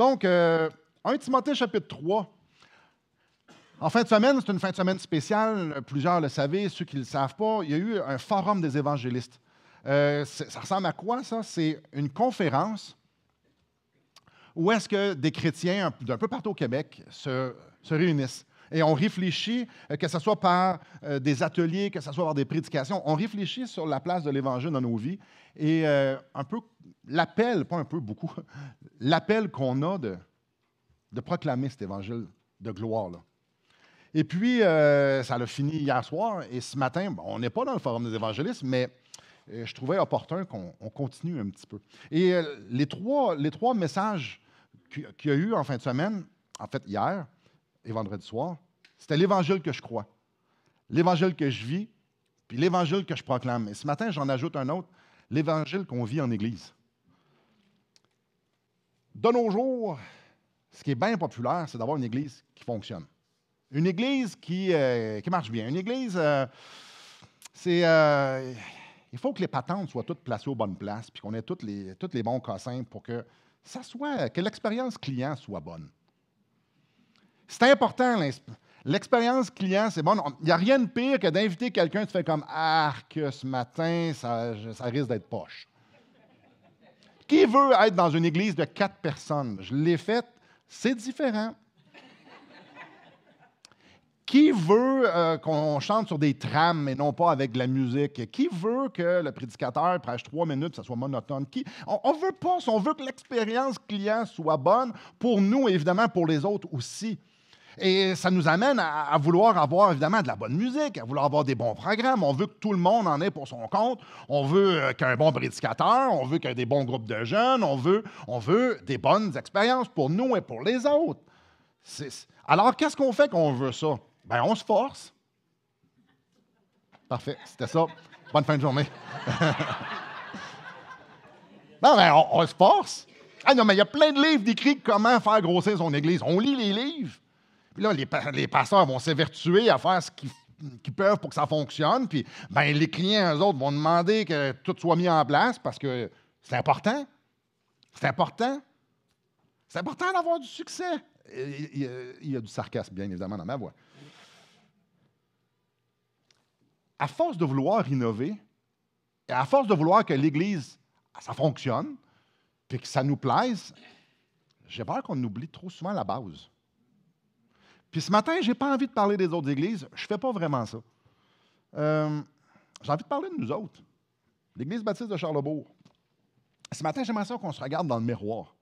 Donc, 1 Timothée chapitre 3. En fin de semaine, c'est une fin de semaine spéciale. Plusieurs le savent, ceux qui ne le savent pas, il y a eu un forum des évangélistes. Ça ressemble à quoi, ça? C'est une conférence où est-ce que des chrétiens d'un peu partout au Québec se réunissent. Et on réfléchit, que ce soit par des ateliers, que ce soit par des prédications, on réfléchit sur la place de l'Évangile dans nos vies et un peu l'appel, pas un peu, beaucoup, l'appel qu'on a de proclamer cet Évangile de gloire, là. Et puis, ça a fini hier soir, et ce matin, on n'est pas dans le forum des évangélistes, mais je trouvais opportun qu'on continue un petit peu. Et les trois messages qu'il y a eu en fin de semaine, en fait hier et vendredi soir, c'était l'Évangile que je crois, l'Évangile que je vis, puis l'Évangile que je proclame. Et ce matin, j'en ajoute un autre, l'Évangile qu'on vit en Église. De nos jours, ce qui est bien populaire, c'est d'avoir une Église qui fonctionne. Une Église qui marche bien. Une Église, il faut que les patentes soient toutes placées aux bonnes places, puis qu'on ait tous les bons cossins pour que l'expérience client soit bonne. C'est important, l'expérience client, c'est bon. Il n'y a rien de pire que d'inviter quelqu'un, tu fais comme « Arc, ce matin, ça risque d'être poche. » Qui veut être dans une église de 4 personnes? Je l'ai fait, c'est différent. Qui veut qu'on chante sur des trams et non pas avec de la musique? Qui veut que le prédicateur prêche 3 minutes, que ça soit monotone? On veut pas, on veut que l'expérience client soit bonne pour nous et évidemment pour les autres aussi. Et ça nous amène à vouloir avoir évidemment de la bonne musique, à vouloir avoir des bons programmes. On veut que tout le monde en ait pour son compte. On veut qu'un bon prédicateur, on veut qu'il y ait des bons groupes de jeunes, on veut des bonnes expériences pour nous et pour les autres. Alors, qu'est-ce qu'on fait quand on veut ça? Bien, on se force. Parfait, c'était ça. Bonne fin de journée. Non, mais on se force. Ah non, mais il y a plein de livres décrits comment faire grossir son Église. On lit les livres. Puis là, les pasteurs vont s'évertuer à faire ce qu'ils peuvent pour que ça fonctionne. Puis, ben, les clients, eux autres, vont demander que tout soit mis en place parce que c'est important. C'est important. C'est important d'avoir du succès. Il y a du sarcasme, bien évidemment, dans ma voix. À force de vouloir innover, et à force de vouloir que l'Église, ça fonctionne, puis que ça nous plaise, j'ai peur qu'on oublie trop souvent la base. Puis ce matin, je n'ai pas envie de parler des autres églises. Je ne fais pas vraiment ça. J'ai envie de parler de nous autres, l'Église baptiste de Charlesbourg. Ce matin, j'aimerais ça qu'on se regarde dans le miroir.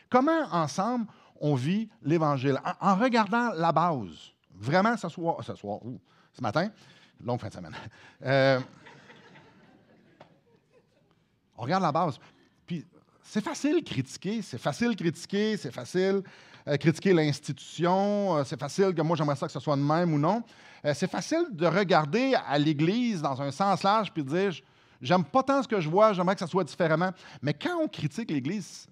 Comment, ensemble, on vit l'Évangile? En regardant la base. Vraiment, ce matin, longue fin de semaine. On regarde la base. Puis, c'est facile critiquer, c'est facile critiquer l'institution, c'est facile que moi, j'aimerais ça que ce soit de même ou non. C'est facile de regarder à l'Église dans un sens large puis de dire, j'aime pas tant ce que je vois, j'aimerais que ça soit différemment. Mais quand on critique l'Église,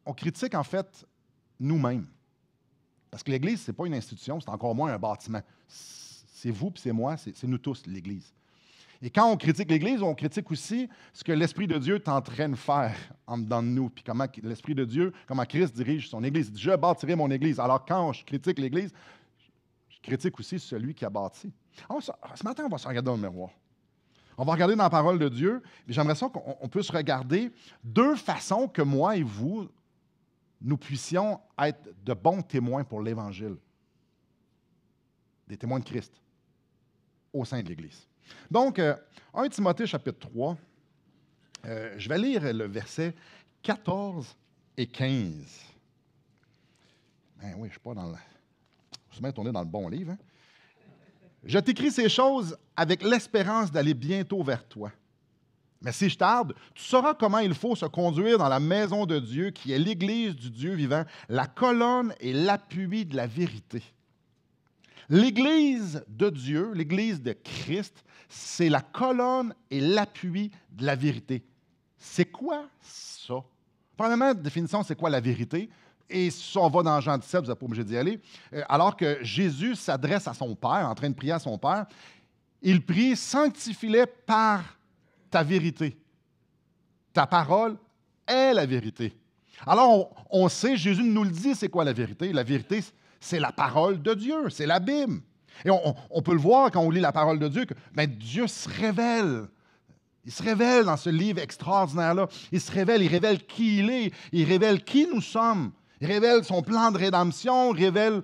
on critique en fait nous-mêmes. Parce que l'Église, ce n'est pas une institution, c'est encore moins un bâtiment. C'est vous puis c'est moi, c'est nous tous, l'Église. Et quand on critique l'Église, on critique aussi ce que l'Esprit de Dieu est en train de faire en dedans de nous, puis comment l'Esprit de Dieu, comment Christ dirige son Église. Il dit, je bâtirai mon Église. Alors quand je critique l'Église, je critique aussi celui qui a bâti. Alors, ce matin, on va se regarder dans le miroir. On va regarder dans la parole de Dieu, et j'aimerais ça qu'on puisse regarder 2 façons que moi et vous, nous puissions être de bons témoins pour l'Évangile. Des témoins de Christ au sein de l'Église. Donc, 1 Timothée chapitre 3, je vais lire le verset 14 et 15. Ben oui, je ne suis pas dans le... Je suis bien tourné dans le bon livre. Hein? Je t'écris ces choses avec l'espérance d'aller bientôt vers toi. Mais si je tarde, tu sauras comment il faut se conduire dans la maison de Dieu, qui est l'Église du Dieu vivant, la colonne et l'appui de la vérité. L'Église de Dieu, l'Église de Christ, c'est la colonne et l'appui de la vérité. C'est quoi ça? Premièrement, définition, c'est quoi la vérité? Et si on va dans Jean 17, vous n'êtes pas obligé d'y aller, alors que Jésus s'adresse à son Père, en train de prier à son Père, il prie « Sanctifie-les par ta vérité. Ta parole est la vérité. » Alors, on sait, Jésus nous le dit, c'est quoi la vérité? La vérité, c'est la parole de Dieu, c'est la Bible. Et on peut le voir quand on lit la parole de Dieu, que Dieu se révèle. Il se révèle dans ce livre extraordinaire-là. Il se révèle, il révèle qui il est, il révèle qui nous sommes, il révèle son plan de rédemption, il révèle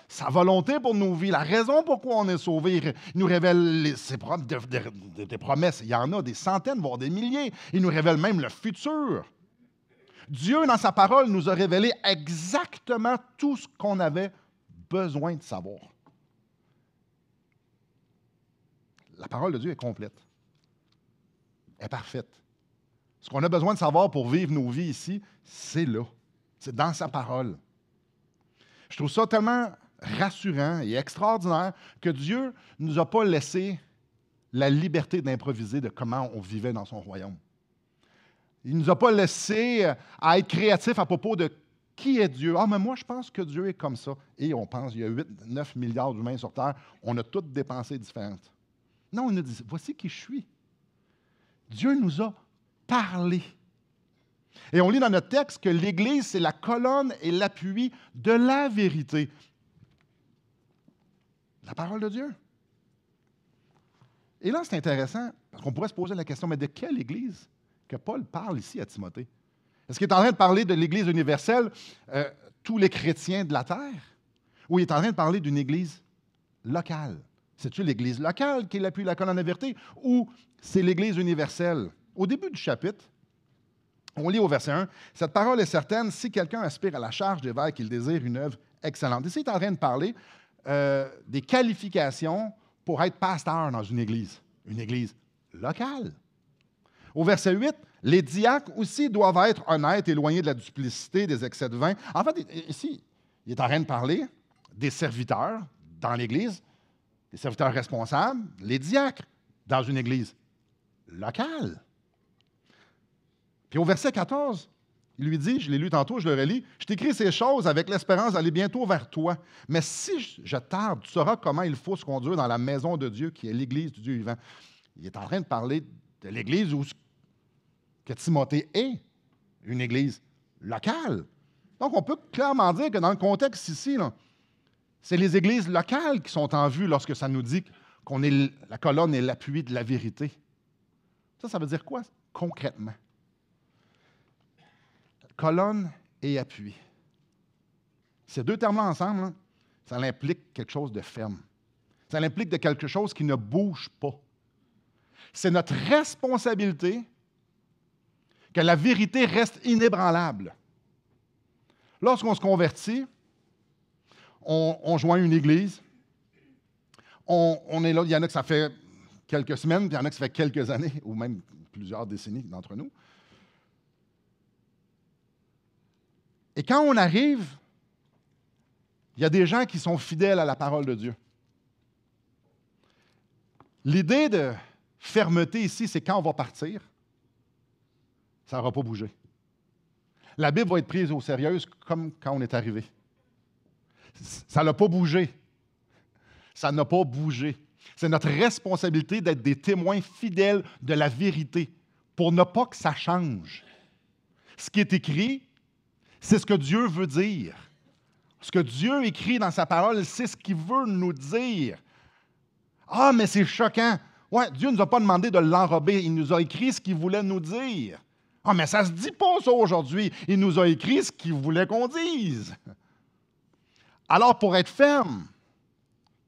sa volonté pour nos vies, la raison pourquoi on est sauvé. Il nous révèle des promesses. Il y en a des centaines, voire des milliers. Il nous révèle même le futur. Dieu, dans sa parole, nous a révélé exactement tout ce qu'on avait besoin de savoir. La parole de Dieu est complète. Elle est parfaite. Ce qu'on a besoin de savoir pour vivre nos vies ici, c'est là. C'est dans sa parole. Je trouve ça tellement rassurant et extraordinaire que Dieu ne nous a pas laissé la liberté d'improviser de comment on vivait dans son royaume. Il ne nous a pas laissé à être créatifs à propos de qui est Dieu. Ah, mais moi, je pense que Dieu est comme ça. Et on pense qu'il y a 8-9 milliards d'humains sur Terre. On a toutes des pensées différentes. Non, il nous dit, voici qui je suis. Dieu nous a parlé. Et on lit dans notre texte que l'Église, c'est la colonne et l'appui de la vérité. La parole de Dieu. Et là, c'est intéressant, parce qu'on pourrait se poser la question, mais de quelle Église que Paul parle ici à Timothée? Est-ce qu'il est en train de parler de l'Église universelle, tous les chrétiens de la terre? Ou il est en train de parler d'une Église locale? C'est-tu l'Église locale qui est l'appui de la colonne de la vérité ou c'est l'Église universelle? Au début du chapitre, on lit au verset 1, « Cette parole est certaine, si quelqu'un aspire à la charge d'évêque, il désire une œuvre excellente. » Ici, il est en train de parler des qualifications pour être pasteur dans une Église locale. Au verset 8, « Les diacres aussi doivent être honnêtes, éloignés de la duplicité, des excès de vin. » En fait, ici, il est en train de parler des serviteurs dans l'Église, des serviteurs responsables, les diacres dans une Église locale. Puis au verset 14, il lui dit, je l'ai lu tantôt, je le relis, « Je t'écris ces choses avec l'espérance d'aller bientôt vers toi. Mais si je tarde, tu sauras comment il faut se conduire dans la maison de Dieu, qui est l'Église du Dieu vivant. » Il est en train de parler de l'Église que Timothée est, une Église locale. Donc, on peut clairement dire que dans le contexte ici, là, c'est les églises locales qui sont en vue lorsque ça nous dit qu'on est la colonne et l'appui de la vérité. Ça veut dire quoi concrètement? Colonne et appui. Ces deux termes-là ensemble, là, ça implique quelque chose de ferme. Ça implique de quelque chose qui ne bouge pas. C'est notre responsabilité que la vérité reste inébranlable. Lorsqu'on se convertit, on joint une église, on est là, il y en a que ça fait quelques semaines, puis il y en a que ça fait quelques années, ou même plusieurs décennies d'entre nous. Et quand on arrive, il y a des gens qui sont fidèles à la parole de Dieu. L'idée de fermeté ici, c'est quand on va partir, ça n'aura pas bougé. La Bible va être prise au sérieux comme quand on est arrivé. Ça n'a pas bougé. Ça n'a pas bougé. C'est notre responsabilité d'être des témoins fidèles de la vérité pour ne pas que ça change. Ce qui est écrit, c'est ce que Dieu veut dire. Ce que Dieu écrit dans sa parole, c'est ce qu'il veut nous dire. Ah, mais c'est choquant. Ouais, Dieu ne nous a pas demandé de l'enrober. Il nous a écrit ce qu'il voulait nous dire. Ah, mais ça ne se dit pas ça aujourd'hui. Il nous a écrit ce qu'il voulait qu'on dise. Alors, pour être ferme,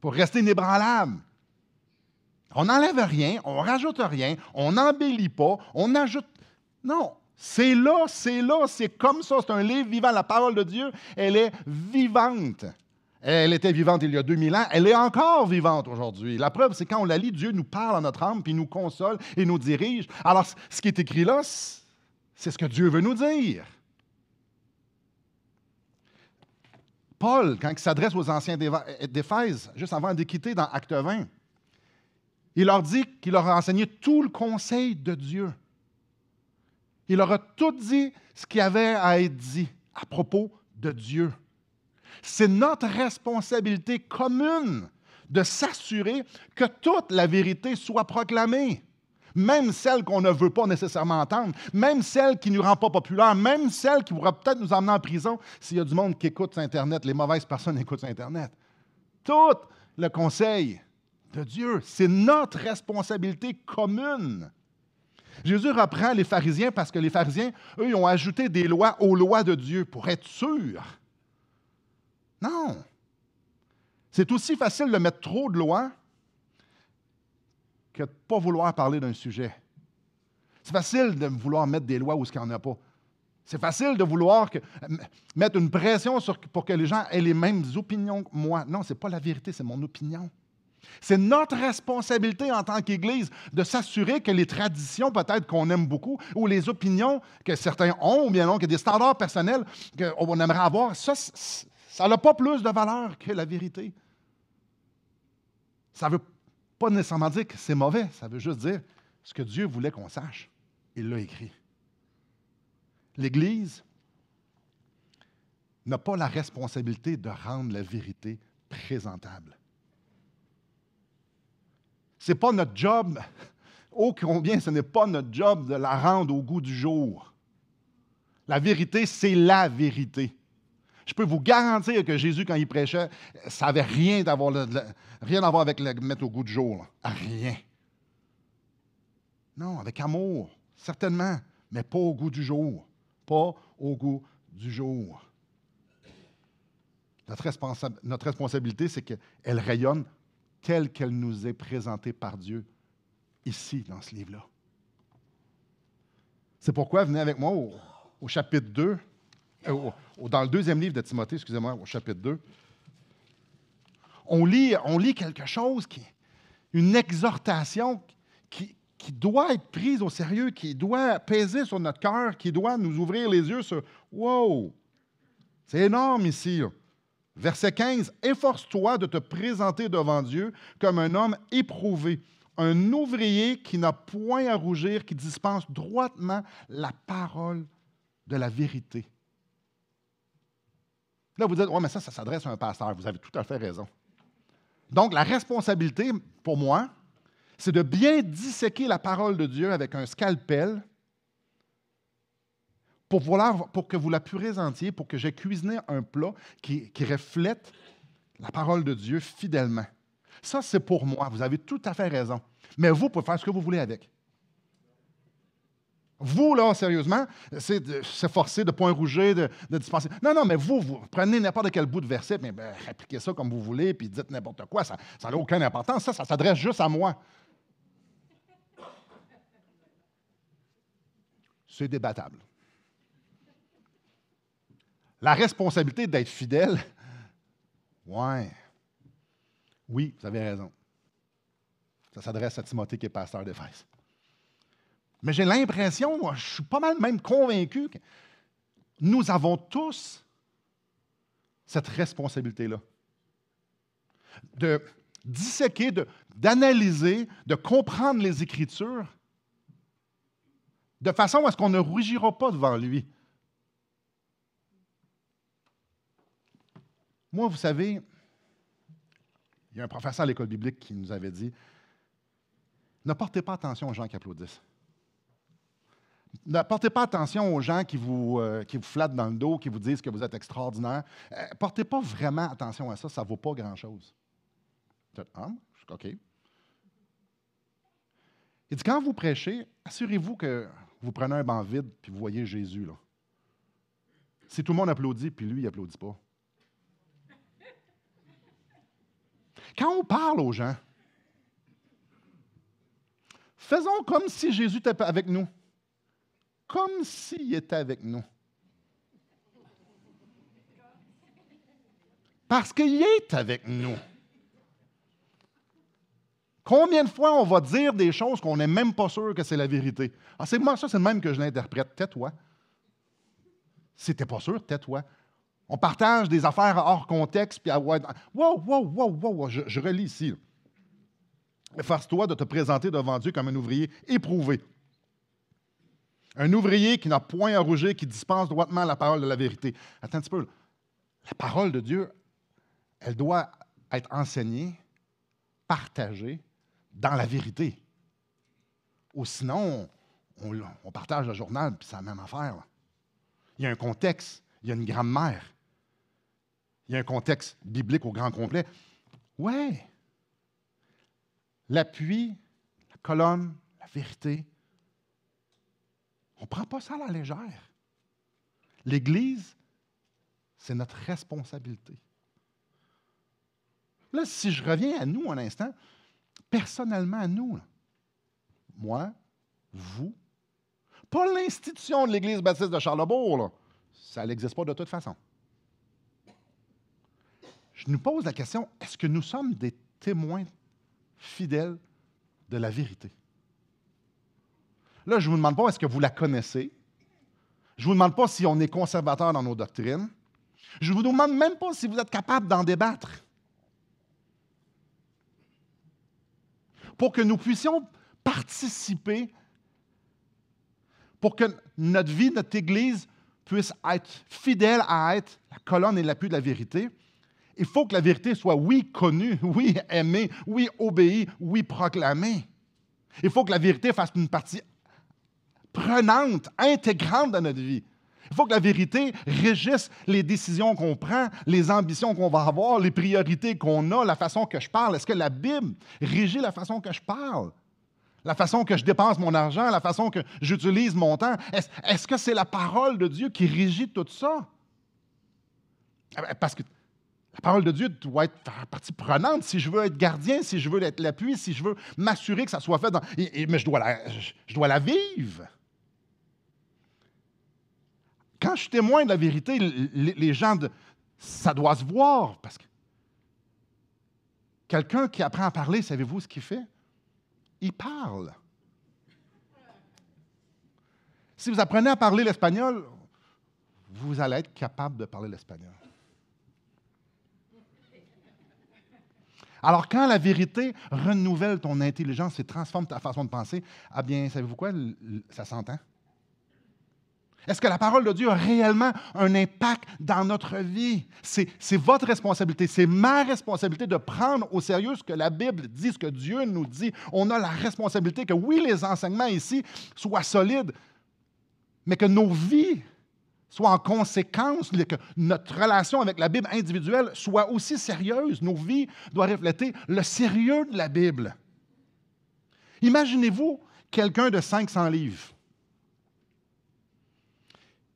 pour rester inébranlable, on n'enlève rien, on ne rajoute rien, on n'embellit pas, on ajoute... Non, c'est là, c'est comme ça, c'est un livre vivant. La parole de Dieu, elle est vivante. Elle était vivante il y a 2000 ans, elle est encore vivante aujourd'hui. La preuve, c'est quand on la lit, Dieu nous parle à notre âme, puis nous console et nous dirige. Alors, ce qui est écrit là, c'est ce que Dieu veut nous dire. Paul, quand il s'adresse aux anciens d'Éphèse, juste avant de quitter dans Acte 20, il leur dit qu'il leur a enseigné tout le conseil de Dieu. Il leur a tout dit ce qu'il y avait à être dit à propos de Dieu. C'est notre responsabilité commune de s'assurer que toute la vérité soit proclamée. Même celle qu'on ne veut pas nécessairement entendre, même celle qui ne nous rend pas populaire, même celle qui pourrait peut-être nous emmener en prison s'il y a du monde qui écoute sur Internet, les mauvaises personnes écoutent sur Internet. Tout le conseil de Dieu, c'est notre responsabilité commune. Jésus reprend les pharisiens parce que les pharisiens, eux, ils ont ajouté des lois aux lois de Dieu pour être sûrs. Non. C'est aussi facile de mettre trop de lois que de ne pas vouloir parler d'un sujet. C'est facile de vouloir mettre des lois où il n'y en a pas. C'est facile de vouloir mettre une pression pour que les gens aient les mêmes opinions que moi. Non, ce n'est pas la vérité, c'est mon opinion. C'est notre responsabilité en tant qu'Église de s'assurer que les traditions peut-être qu'on aime beaucoup ou les opinions que certains ont ou bien non, que des standards personnels qu'on aimerait avoir, ça n'a pas plus de valeur que la vérité. Ça ne veut pas nécessairement dire que c'est mauvais, ça veut juste dire ce que Dieu voulait qu'on sache. Il l'a écrit. L'Église n'a pas la responsabilité de rendre la vérité présentable. Ce n'est pas notre job, ô combien ce n'est pas notre job de la rendre au goût du jour. La vérité, c'est la vérité. Je peux vous garantir que Jésus, quand il prêchait, ça n'avait rien à voir avec le mettre au goût du jour. Là. Rien. Non, avec amour, certainement, mais pas au goût du jour. Pas au goût du jour. Notre responsabilité, c'est qu'elle rayonne telle qu'elle nous est présentée par Dieu, ici, dans ce livre-là. C'est pourquoi, venez avec moi au chapitre 2, dans le deuxième livre de Timothée, excusez-moi, au chapitre 2. On lit quelque chose, une exhortation qui doit être prise au sérieux, qui doit peser sur notre cœur, qui doit nous ouvrir les yeux sur « Wow! » C'est énorme ici. Là. Verset 15, « Efforce-toi de te présenter devant Dieu comme un homme éprouvé, un ouvrier qui n'a point à rougir, qui dispense droitement la parole de la vérité. » Là, vous dites, « Oui, mais ça s'adresse à un pasteur. » Vous avez tout à fait raison. Donc, la responsabilité, pour moi, c'est de bien disséquer la parole de Dieu avec un scalpel pour que vous la présentiez, pour que j'ai cuisiné un plat qui reflète la parole de Dieu fidèlement. Ça, c'est pour moi. Vous avez tout à fait raison. Mais vous pouvez faire ce que vous voulez avec. Vous, là, sérieusement, c'est s'efforcer de ne point rougir, de dispenser. Non, mais vous prenez n'importe quel bout de verset, mais appliquez ça comme vous voulez, puis dites n'importe quoi. Ça n'a aucune importance. Ça s'adresse juste à moi. C'est débattable. La responsabilité d'être fidèle, oui, vous avez raison. Ça s'adresse à Timothée qui est pasteur d'Éphèse. Mais j'ai l'impression, je suis pas mal même convaincu que nous avons tous cette responsabilité-là. De disséquer, d'analyser, de comprendre les Écritures de façon à ce qu'on ne rougira pas devant lui. Moi, vous savez, il y a un professeur à l'école biblique qui nous avait dit « Ne portez pas attention aux gens qui applaudissent. Ne portez pas attention aux gens qui vous flattent dans le dos, qui vous disent que vous êtes extraordinaire. Portez pas vraiment attention à ça, ça ne vaut pas grand-chose. » Ah, OK. Il dit, quand vous prêchez, assurez-vous que vous prenez un banc vide puis vous voyez Jésus. Là. Si tout le monde applaudit, puis lui, il n'applaudit pas. Quand on parle aux gens, faisons comme si Jésus était avec nous. Comme s'il était avec nous. Parce qu'il est avec nous. Combien de fois on va dire des choses qu'on n'est même pas sûr que c'est la vérité? Ah, c'est moi, ça, c'est le même que je l'interprète. Tais-toi. Si tu n'es pas sûr, tais-toi. On partage des affaires hors contexte, puis wow, je relis ici. Efforce-toi de te présenter devant Dieu comme un ouvrier éprouvé. Un ouvrier qui n'a point à rougir, qui dispense droitement la parole de la vérité. Attends un petit peu. La parole de Dieu, elle doit être enseignée, partagée dans la vérité. Ou sinon, on partage le journal, puis c'est la même affaire. Là. Il y a un contexte, il y a une grammaire. Il y a un contexte biblique au grand complet. Ouais. L'appui, la colonne, la vérité. On ne prend pas ça à la légère. L'Église, c'est notre responsabilité. Là, si je reviens à nous un instant, personnellement à nous, là, moi, vous, pas l'institution de l'Église baptiste de Charlesbourg, là, ça n'existe pas de toute façon. Je nous pose la question, est-ce que nous sommes des témoins fidèles de la vérité? Là, je ne vous demande pas est-ce que vous la connaissez. Je ne vous demande pas si on est conservateur dans nos doctrines. Je ne vous demande même pas si vous êtes capable d'en débattre. Pour que nous puissions participer, pour que notre vie, notre Église puisse être fidèle à être la colonne et l'appui de la vérité, il faut que la vérité soit, oui, connue, oui, aimée, oui, obéie, oui, proclamée. Il faut que la vérité fasse une partie prenante, intégrante de notre vie. Il faut que la vérité régisse les décisions qu'on prend, les ambitions qu'on va avoir, les priorités qu'on a, la façon que je parle. Est-ce que la Bible régit la façon que je parle? La façon que je dépense mon argent, la façon que j'utilise mon temps? Est-ce que c'est la parole de Dieu qui régit tout ça? Parce que la parole de Dieu doit être partie prenante si je veux être gardien, si je veux être l'appui, si je veux m'assurer que ça soit fait. Mais je dois la vivre. Quand je suis témoin de la vérité, les gens, ça doit se voir. Parce que quelqu'un qui apprend à parler, savez-vous ce qu'il fait? Il parle. Si vous apprenez à parler l'espagnol, vous allez être capable de parler l'espagnol. Alors, quand la vérité renouvelle ton intelligence et transforme ta façon de penser, ah bien, savez-vous quoi? Ça s'entend. Est-ce que la parole de Dieu a réellement un impact dans notre vie? C'est votre responsabilité, c'est ma responsabilité de prendre au sérieux ce que la Bible dit, ce que Dieu nous dit. On a la responsabilité que, oui, les enseignements ici soient solides, mais que nos vies soient en conséquence, que notre relation avec la Bible individuelle soit aussi sérieuse. Nos vies doivent refléter le sérieux de la Bible. Imaginez-vous quelqu'un de 500 livres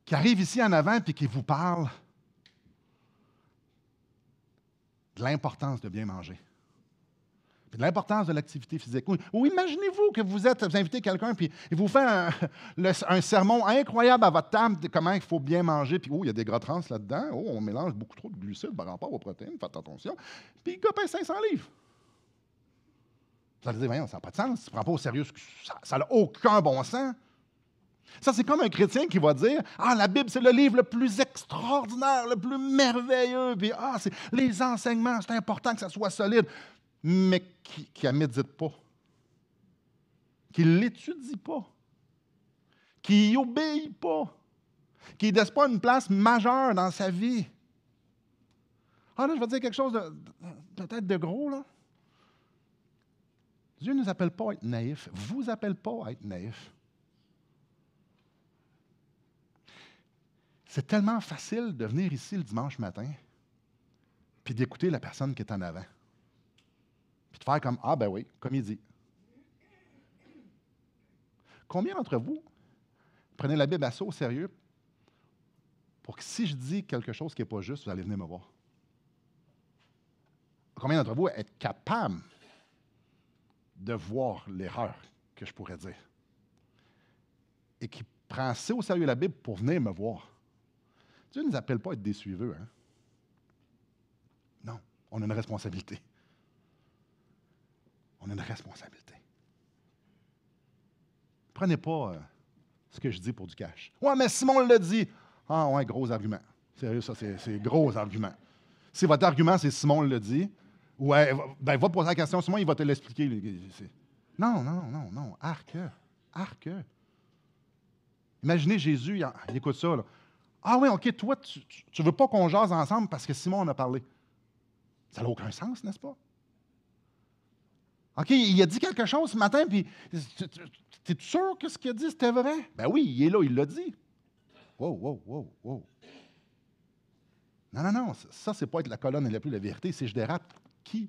qui arrive ici en avant et qui vous parle de l'importance de bien manger, puis de l'importance de l'activité physique. Ou imaginez-vous que vous invitez quelqu'un puis il vous fait un sermon incroyable à votre table de comment il faut bien manger, puis il y a des gras trans là-dedans, on mélange beaucoup trop de glucides par rapport aux protéines, faites attention, puis le gars pèse 500 livres. Vous allez dire, voyons, ça n'a pas de sens, tu ne prends pas au sérieux, ça n'a aucun bon sens. Ça, c'est comme un chrétien qui va dire « Ah, la Bible, c'est le livre le plus extraordinaire, le plus merveilleux, puis c'est les enseignements, c'est important que ça soit solide. » Mais qui ne médite pas, qui ne l'étudie pas, qui n'y obéit pas, qui ne laisse pas une place majeure dans sa vie. Ah là, je vais dire quelque chose peut-être de gros, là. Dieu ne nous appelle pas à être naïfs. Vous appelle pas à être naïfs. C'est tellement facile de venir ici le dimanche matin puis d'écouter la personne qui est en avant. Puis de faire comme, ah ben oui, comme il dit. Combien d'entre vous prenez la Bible assez au sérieux pour que si je dis quelque chose qui n'est pas juste, vous allez venir me voir? Combien d'entre vous êtes capables de voir l'erreur que je pourrais dire? Et qui prend assez au sérieux la Bible pour venir me voir? Dieu ne nous appelle pas à être des suiveux. Hein? Non, on a une responsabilité. On a une responsabilité. Prenez pas ce que je dis pour du cash. Ouais, mais Simon l'a dit. Ah ouais, gros argument. Sérieux, ça, c'est gros argument. Si votre argument, c'est Simon l'a dit, ouais, ben, va te poser la question, Simon, il va te l'expliquer. Non. Arc. Imaginez Jésus, il écoute ça, là. Ah oui, OK, toi, tu ne veux pas qu'on jase ensemble parce que Simon en a parlé. Ça n'a aucun sens, n'est-ce pas? OK, il a dit quelque chose ce matin, puis t'es sûr que ce qu'il a dit, c'était vrai? Ben oui, il est là, il l'a dit. Wow, wow, wow, wow. Non, non, non, ça, c'est pas être la colonne et la pluie, la vérité. Si je dérape, qui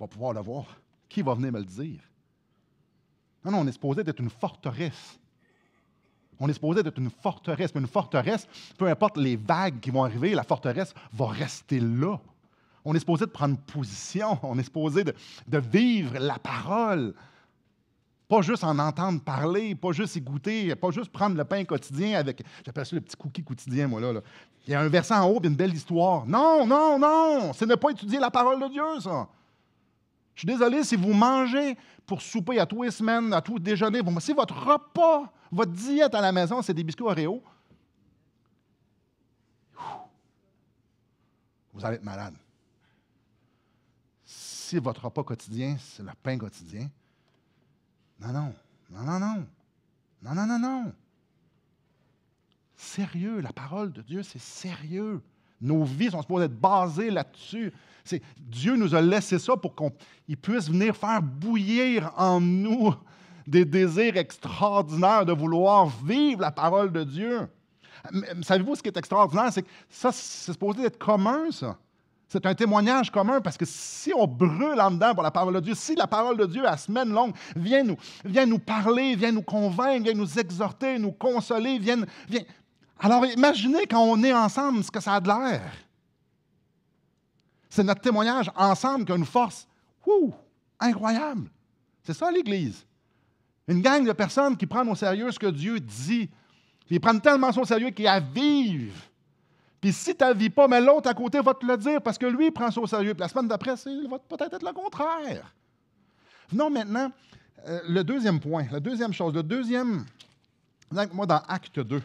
va pouvoir le voir? Qui va venir me le dire? Non, non, on est supposé d'être une forteresse. On est supposé d'être une forteresse. Mais une forteresse, peu importe les vagues qui vont arriver, la forteresse va rester là. On est supposé de prendre position. On est supposé de vivre la parole. Pas juste en entendre parler, pas juste y goûter, pas juste prendre le pain quotidien avec, j'appelle ça le petit cookie quotidien, moi, là. Il y a un verset en haut, puis une belle histoire. Non, non, non! C'est ne pas étudier la parole de Dieu, ça. Je suis désolé, si vous mangez pour souper à tous les semaines, à tout déjeuner, si votre repas, votre diète à la maison, c'est des biscuits Oreo, vous allez être malade. Si votre repas quotidien, c'est le pain quotidien, non, non, non, non, non, non, non, non, non. Sérieux, la parole de Dieu, c'est sérieux. Nos vies sont supposées être basées là-dessus. Dieu nous a laissé ça pour qu'il puisse venir faire bouillir en nous des désirs extraordinaires de vouloir vivre la parole de Dieu. Savez-vous ce qui est extraordinaire? C'est que ça, c'est supposé être commun, ça. C'est un témoignage commun parce que si on brûle en dedans pour la parole de Dieu, si la parole de Dieu, à semaine longue, vient nous parler, vient nous convaincre, vient nous exhorter, nous consoler, alors imaginez quand on est ensemble ce que ça a de l'air. C'est notre témoignage ensemble qui a une force incroyable. C'est ça l'Église. Une gang de personnes qui prennent au sérieux ce que Dieu dit. Puis ils prennent tellement ça au sérieux qu'ils la vivent. Puis si tu ne la vis pas, mais l'autre à côté va te le dire parce que lui, il prend ça au sérieux. Puis la semaine d'après, il va peut-être être le contraire. Venons maintenant, le deuxième point, la deuxième chose, moi dans Acte 2.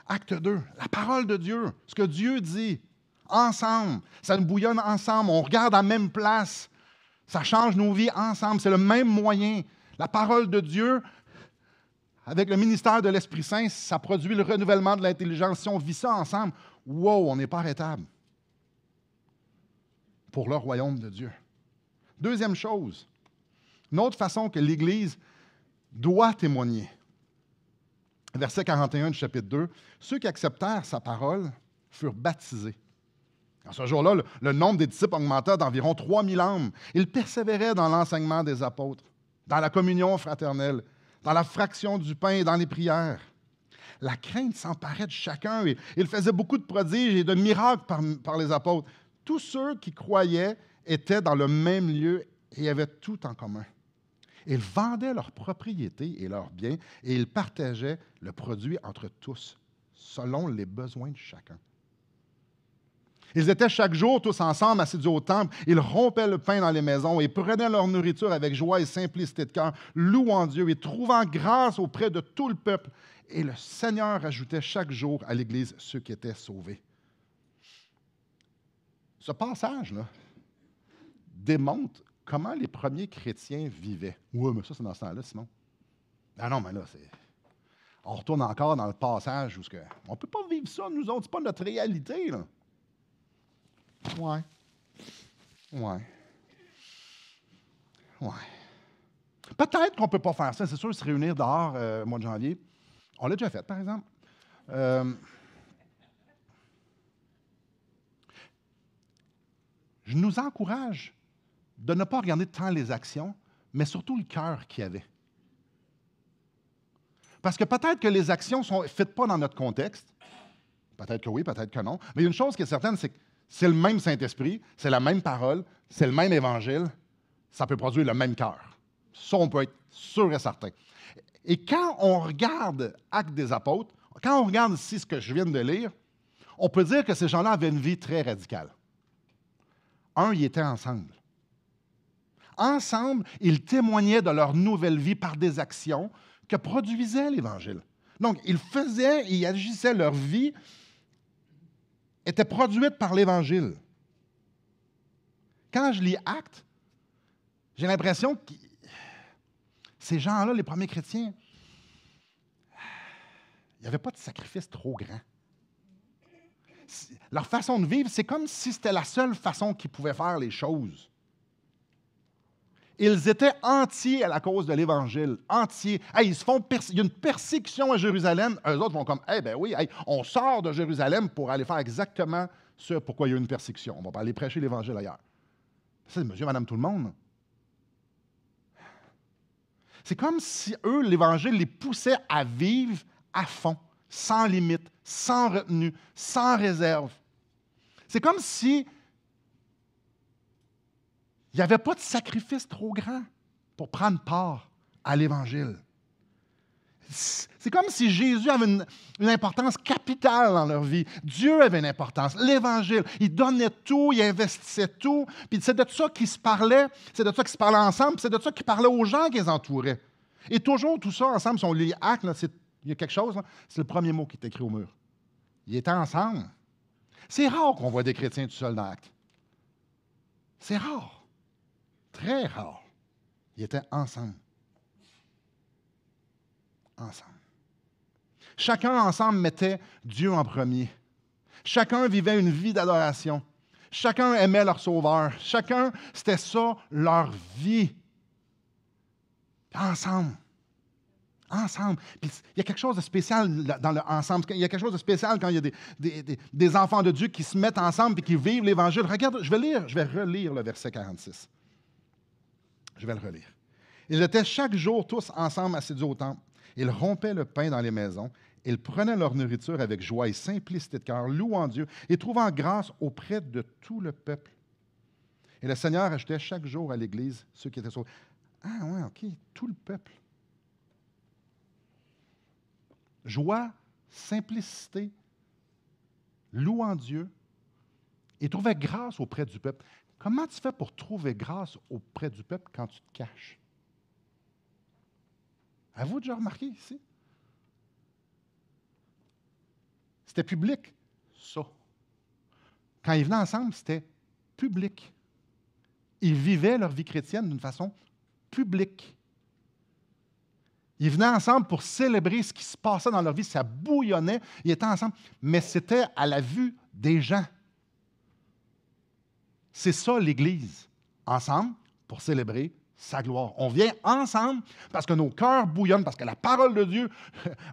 Acte 2, la parole de Dieu, ce que Dieu dit, ensemble, ça nous bouillonne ensemble, on regarde à la même place, ça change nos vies ensemble, c'est le même moyen. La parole de Dieu, avec le ministère de l'Esprit Saint, ça produit le renouvellement de l'intelligence. Si on vit ça ensemble, on n'est pas arrêtable pour le royaume de Dieu. Deuxième chose, une autre façon que l'Église doit témoigner. Verset 41 du chapitre 2, « Ceux qui acceptèrent sa parole furent baptisés. En ce jour-là, le nombre des disciples augmenta d'environ 3000 âmes. Ils persévéraient dans l'enseignement des apôtres, dans la communion fraternelle, dans la fraction du pain et dans les prières. La crainte s'emparait de chacun et il faisait beaucoup de prodiges et de miracles par les apôtres. Tous ceux qui croyaient étaient dans le même lieu et avaient tout en commun. Ils vendaient leurs propriétés et leurs biens et ils partageaient le produit entre tous, selon les besoins de chacun. Ils étaient chaque jour tous ensemble assidus au temple. Ils rompaient le pain dans les maisons et prenaient leur nourriture avec joie et simplicité de cœur, louant Dieu et trouvant grâce auprès de tout le peuple. Et le Seigneur ajoutait chaque jour à l'Église ceux qui étaient sauvés. Ce passage-là démontre comment les premiers chrétiens vivaient. Oui, mais ça, c'est dans ce temps-là, Simon. Ah non, mais là, on retourne encore dans le passage où on ne peut pas vivre ça, nous autres. Ce n'est pas notre réalité, là. Ouais. Peut-être qu'on ne peut pas faire ça. C'est sûr, se réunir dehors au mois de janvier. On l'a déjà fait, par exemple. Je nous encourage de ne pas regarder tant les actions, mais surtout le cœur qu'il y avait. Parce que peut-être que les actions ne fitent pas dans notre contexte. Peut-être que oui, peut-être que non. Mais une chose qui est certaine, c'est que c'est le même Saint-Esprit, c'est la même parole, c'est le même Évangile, ça peut produire le même cœur. Ça, on peut être sûr et certain. Et quand on regarde Actes des Apôtres, quand on regarde ici ce que je viens de lire, on peut dire que ces gens-là avaient une vie très radicale. Ils étaient ensemble. Ensemble, ils témoignaient de leur nouvelle vie par des actions que produisait l'Évangile. Donc, ils agissaient, leur vie était produite par l'Évangile. Quand je lis Actes, j'ai l'impression que ces gens-là, les premiers chrétiens, il n'y avait pas de sacrifice trop grand. Leur façon de vivre, c'est comme si c'était la seule façon qu'ils pouvaient faire les choses. Ils étaient entiers à la cause de l'Évangile. Entiers. Hey, il y a une persécution à Jérusalem. Eux autres vont comme, eh ben oui, hey, on sort de Jérusalem pour aller faire exactement ce pourquoi il y a une persécution. On va pas aller prêcher l'Évangile ailleurs. C'est monsieur, madame, tout le monde. C'est comme si eux, l'Évangile les poussait à vivre à fond, sans limite, sans retenue, sans réserve. C'est comme si il n'y avait pas de sacrifice trop grand pour prendre part à l'Évangile. C'est comme si Jésus avait une importance capitale dans leur vie. Dieu avait une importance. L'Évangile, il donnait tout, il investissait tout. Puis c'est de ça qu'ils se parlaient, c'est de ça qu'ils se parlaient ensemble, puis c'est de ça qu'ils parlaient aux gens qui les entouraient. Et toujours tout ça ensemble, si on lit Actes, il y a quelque chose, là, c'est le premier mot qui est écrit au mur. Ils étaient ensemble. C'est rare qu'on voit des chrétiens tout seuls dans Actes. C'est rare. Très rare. Ils étaient ensemble. Ensemble. Chacun ensemble mettait Dieu en premier. Chacun vivait une vie d'adoration. Chacun aimait leur Sauveur. Chacun, c'était ça, leur vie. Ensemble. Ensemble. Puis, il y a quelque chose de spécial dans le ensemble. Il y a quelque chose de spécial quand il y a des enfants de Dieu qui se mettent ensemble et qui vivent l'Évangile. Regarde, je vais relire le verset 46. Je vais le relire. Ils étaient chaque jour tous ensemble assidus au temple. Ils rompaient le pain dans les maisons. Ils prenaient leur nourriture avec joie et simplicité de cœur, louant Dieu et trouvant grâce auprès de tout le peuple. Et le Seigneur ajoutait chaque jour à l'Église ceux qui étaient sauvés. Ah oui, OK, tout le peuple. Joie, simplicité, louant Dieu et trouvait grâce auprès du peuple. Comment tu fais pour trouver grâce auprès du peuple quand tu te caches? Avez-vous déjà remarqué ici? C'était public, ça. Quand ils venaient ensemble, c'était public. Ils vivaient leur vie chrétienne d'une façon publique. Ils venaient ensemble pour célébrer ce qui se passait dans leur vie. Ça bouillonnait. Ils étaient ensemble. Mais c'était à la vue des gens. C'est ça, l'Église. Ensemble pour célébrer sa gloire. On vient ensemble parce que nos cœurs bouillonnent, parce que la parole de Dieu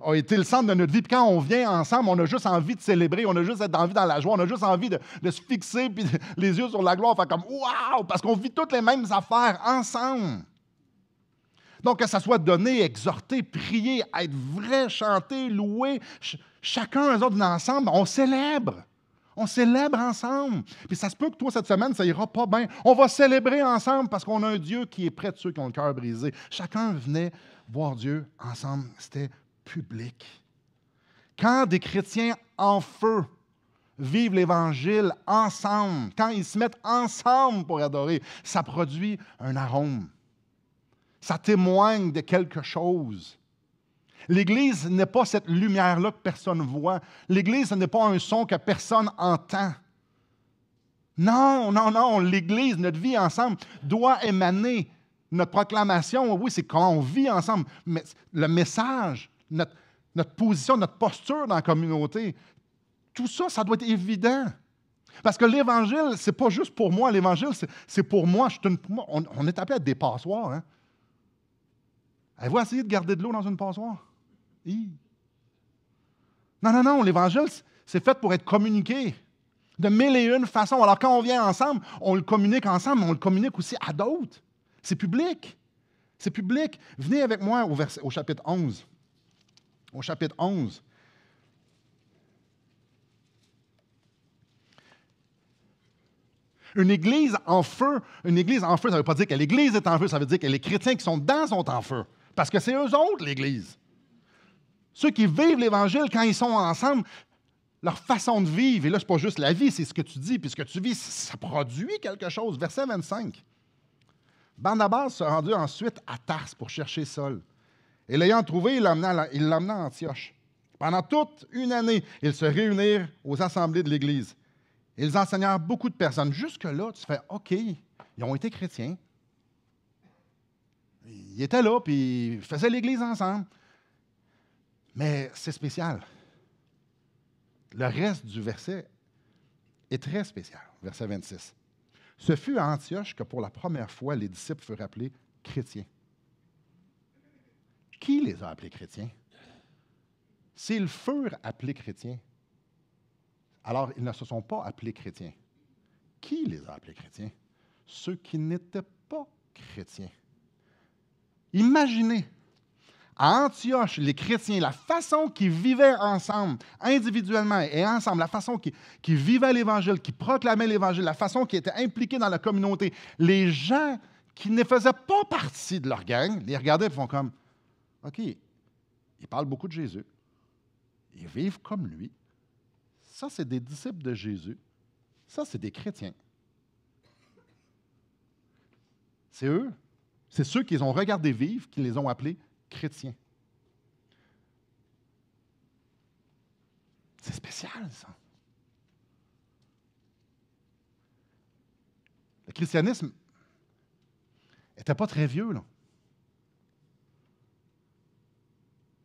a été le centre de notre vie. Puis quand on vient ensemble, on a juste envie de célébrer, on a juste envie dans la joie, on a juste envie de se fixer puis les yeux sur la gloire, faire comme « Wow! » parce qu'on vit toutes les mêmes affaires ensemble. Donc, que ça soit donné, exhorté, prié, être vrai, chanter, louer, chacun, eux autres, ensemble, on célèbre. On célèbre ensemble. Puis ça se peut que toi, cette semaine, ça ira pas bien. On va célébrer ensemble parce qu'on a un Dieu qui est près de ceux qui ont le cœur brisé. Chacun venait voir Dieu ensemble. C'était public. Quand des chrétiens en feu vivent l'Évangile ensemble, quand ils se mettent ensemble pour adorer, ça produit un arôme. Ça témoigne de quelque chose. L'Église n'est pas cette lumière-là que personne ne voit. L'Église, ce n'est pas un son que personne entend. Non, non, non. L'Église, notre vie ensemble, doit émaner notre proclamation. Oui, c'est comment on vit ensemble. Mais le message, notre position, notre posture dans la communauté, tout ça, ça doit être évident. Parce que l'Évangile, ce n'est pas juste pour moi. L'Évangile, c'est pour moi. On est appelé à être des passoires. Hein? Avez-vous essayé de garder de l'eau dans une passoire? Non, non, non, l'Évangile, c'est fait pour être communiqué de mille et une façons. Alors, quand on vient ensemble, on le communique ensemble, mais on le communique aussi à d'autres. C'est public. C'est public. Venez avec moi au chapitre 11. Au chapitre 11. Une église en feu, ça ne veut pas dire que l'Église est en feu, ça veut dire que les chrétiens qui sont dedans sont en feu. Parce que c'est eux autres, l'Église. Ceux qui vivent l'Évangile, quand ils sont ensemble, leur façon de vivre, et là, ce n'est pas juste la vie, c'est ce que tu dis, puis ce que tu vis, ça produit quelque chose. Verset 25. Barnabas se rendit ensuite à Tarse pour chercher Saul. Et l'ayant trouvé, il l'emmena à Antioche. Pendant toute une année, ils se réunirent aux assemblées de l'Église. Ils enseignèrent beaucoup de personnes. Jusque-là, tu fais OK, ils ont été chrétiens. Ils étaient là, puis ils faisaient l'Église ensemble. Mais c'est spécial. Le reste du verset est très spécial, verset 26. Ce fut à Antioche que pour la première fois, les disciples furent appelés chrétiens. Qui les a appelés chrétiens? S'ils furent appelés chrétiens, alors ils ne se sont pas appelés chrétiens. Qui les a appelés chrétiens? Ceux qui n'étaient pas chrétiens. Imaginez, à Antioche, les chrétiens, la façon qu'ils vivaient ensemble, individuellement et ensemble, la façon qu'ils vivaient l'Évangile, qu'ils proclamaient l'Évangile, la façon qu'ils étaient impliqués dans la communauté, les gens qui ne faisaient pas partie de leur gang, les regardaient et font comme, OK, ils parlent beaucoup de Jésus, ils vivent comme lui, ça c'est des disciples de Jésus, ça c'est des chrétiens. C'est eux, c'est ceux qu'ils ont regardés vivre qui les ont appelés chrétiens. C'est spécial, ça. Le christianisme n'était pas très vieux, là.